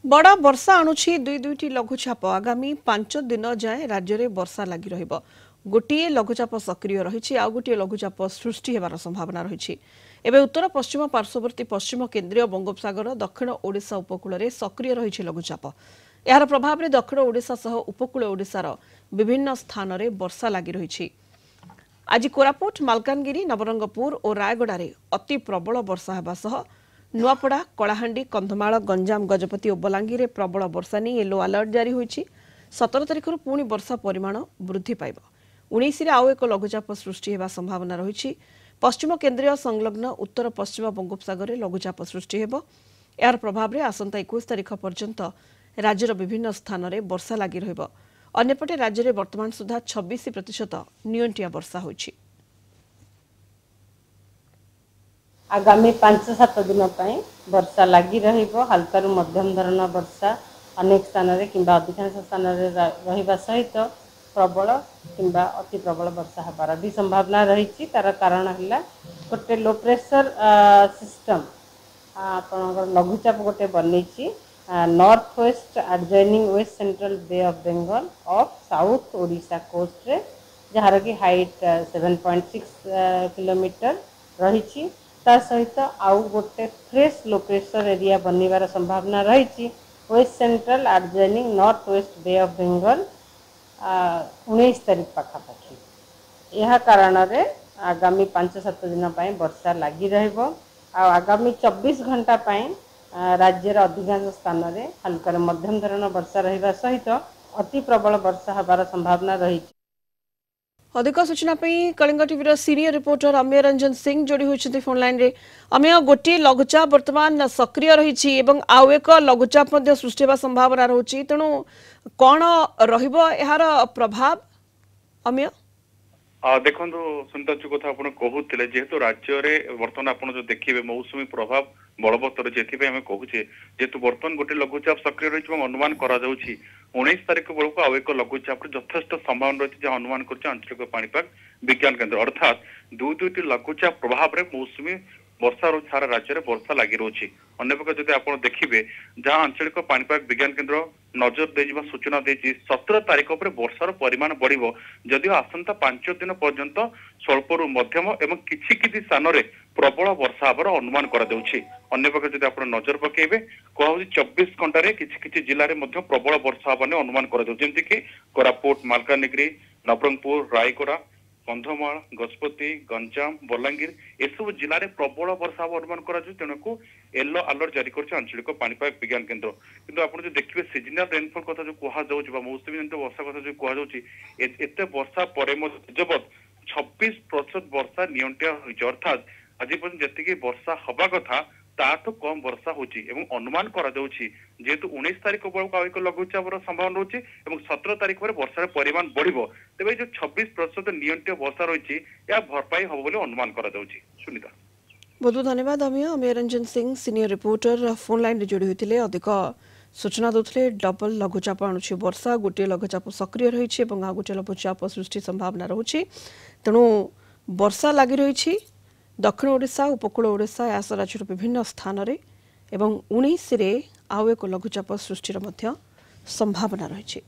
बड़ा वर्षा आणुछि दुई दुईटी लघुचाप आगामी 5 दिन जाए राज्य में वर्षा लगी रहिबो। गोटे लघुचाप सक्रिय रही आउ गोटे लघुचाप सृष्टि हेबार संभावना रही। एबे उत्तर पश्चिम पार्श्ववर्ती पश्चिम केन्द्रीय बंगोपसागर दक्षिण ओडिशा उपकूल में सक्रिय रही लघुचाप। यार प्रभाव में दक्षिण ओडिशा सह उपकूल ओडिशार विभिन्न स्थान में वर्षा लगी रही। आज कोरापुट मालकानगिरी नवरंगपुर और रायगड़ा अति प्रबल वर्षा हेबा सह नुआपड़ा कलाहांडी कंधमाल गंजाम गजपति और बलांगीर प्रबल वर्षा नहीं येलो अलर्ट जारी होईछि। 17 तारिख पुणी वर्षा परिमाण वृद्धि पाइब। 19 आउ एक लघुचाप सृष्टि हेबा संभावना रही। पश्चिम केन्द्रीय संलग्न उत्तर पश्चिम बंगोपसागर लघुचाप सृष्टि हेब। यार प्रभाव में आसंता 21 तारिख पर्यंत राज्यर विभिन्न स्थान में वर्षा लगी रहिब। अन्यपटे राज्य में वर्तमान सुधा 26% नियंटिया वर्षा होईछि। आगामी 5-7 दिन वर्षा लगी हल्का मध्यम धरण वर्षा अनेक स्थान रे किंबा अधिकांश स्थान रे रहिबा सहित प्रबल किंबा अति प्रबल वर्षा हबार भी संभावना रही। तार कारण है गोटे लो प्रेशर सिस्टम आपणकर लघुचाप गोटे बनी north west adjoining west central Bay of Bengal off south Odisha coast रे जार की हाइट 7.6 किलोमीटर रही। ता सहित आउ गोटे फ्रेश लो प्रेशर एरिया बनवार संभावना रही west central adjoining north west Bay of Bengal 19 तारिख पाखापाखि। यह कारण रे आगामी 5-7 दिन वर्षा लगी रहिबो। आगामी 24 घंटा राज्यर अधिकांश स्थान में हल्का मध्यम धरण वर्षा रहिबा सहित अति प्रबल वर्षा हबार संभावना रही। अधिक सूचना Kalinga TV senior reporter Amey Ranjan Singh जोड़ी होती फोन लाइन रे। अमेय गोटे लघुचाप वर्तमान सक्रिय रही आउ एक लघुचाप सृष्टि होगा संभावना रही तेणु कौन यार प्रभाव अमेय देखो सुनीता जो कथा आप कहते जेहेतु राज्य में बर्तमान आप जो देखिए मौसुमी प्रभाव बलवत्तर जे कहूचे जेहेतु बर्तमान गोटे लघुचाप सक्रिय रही अनुमान कर 19 तारिख बेलू आउ एक लघुचाप यथेष संभावना रही है अनुमान कर आंचलिक पाणीपाग विज्ञान केन्द्र अर्थात दुईटी लघुचाप प्रभाव में मौसुमी वर्षा सारा राज्य में वर्षा लगी रही। अन्य प्रकार जब आप देखिए जहाँ आंचलिक पाणीपाग विज्ञान केन्द्र नजर दे सूचना देती 17 तारिख पर वर्षार परिमाण बढ़ जदिव आसंता 5 दिन पर्यंत स्वल्परू मध्यम एवं किछि किछि स्थान में प्रबल वर्षा हबार अनुमान कर अन्य प्रकार जब आप नजर पकेबे कहूँ 24 घंटे किछि किछि जिले में प्रबल वर्षा हबार अनुमान कर जमीक कोरापुट मालकानगिरी नवरंगपुर रायगड़ा कंधमाल गजपति गंजाम बलांगीर एसबू जिले में प्रबल वर्षा अनुमान कर तेणुक येलो अलर्ट जारी कर आंचलिक पाणीपाग विज्ञान केन्द्र किंतु आप जो देखिए सीजनाल रेनफॉल कथा जो कहुँ मौसुमी जनित वर्षा कथा जो कहते वर्षा पर जबत 26% वर्षा नियंत्रण होती अर्थात आज पर्यटन जी वर्षा हवा कथा ताठू कम वर्षा होची अनुमान करा जेहेतु 19 तारिख बेलू आउ एक लघुचाप संभावना रही 17 तारिख पर वर्षार परिमाण बढ़ो तेज जो 26% नियंत्रण वर्षा रही भरपाई हम बोली अनुमान करा सुनीता बहुत बहुत धन्यवाद Amey Ranjan Singh senior reporter phone line जोड़ी होते अधिक सूचना दूसरे डबल लघुचाप आणुछि वर्षा गोटे लघुचाप सक्रिय रही आ गोटे लघुचाप सृष्टि संभावना रही तेणु वर्षा लगी रही दक्षिण ओडिशा उपकूल ओडिशा यास राज्यर विभिन्न स्थान में एवं 19 आउ एक लघुचाप सृष्टिर संभावना रही।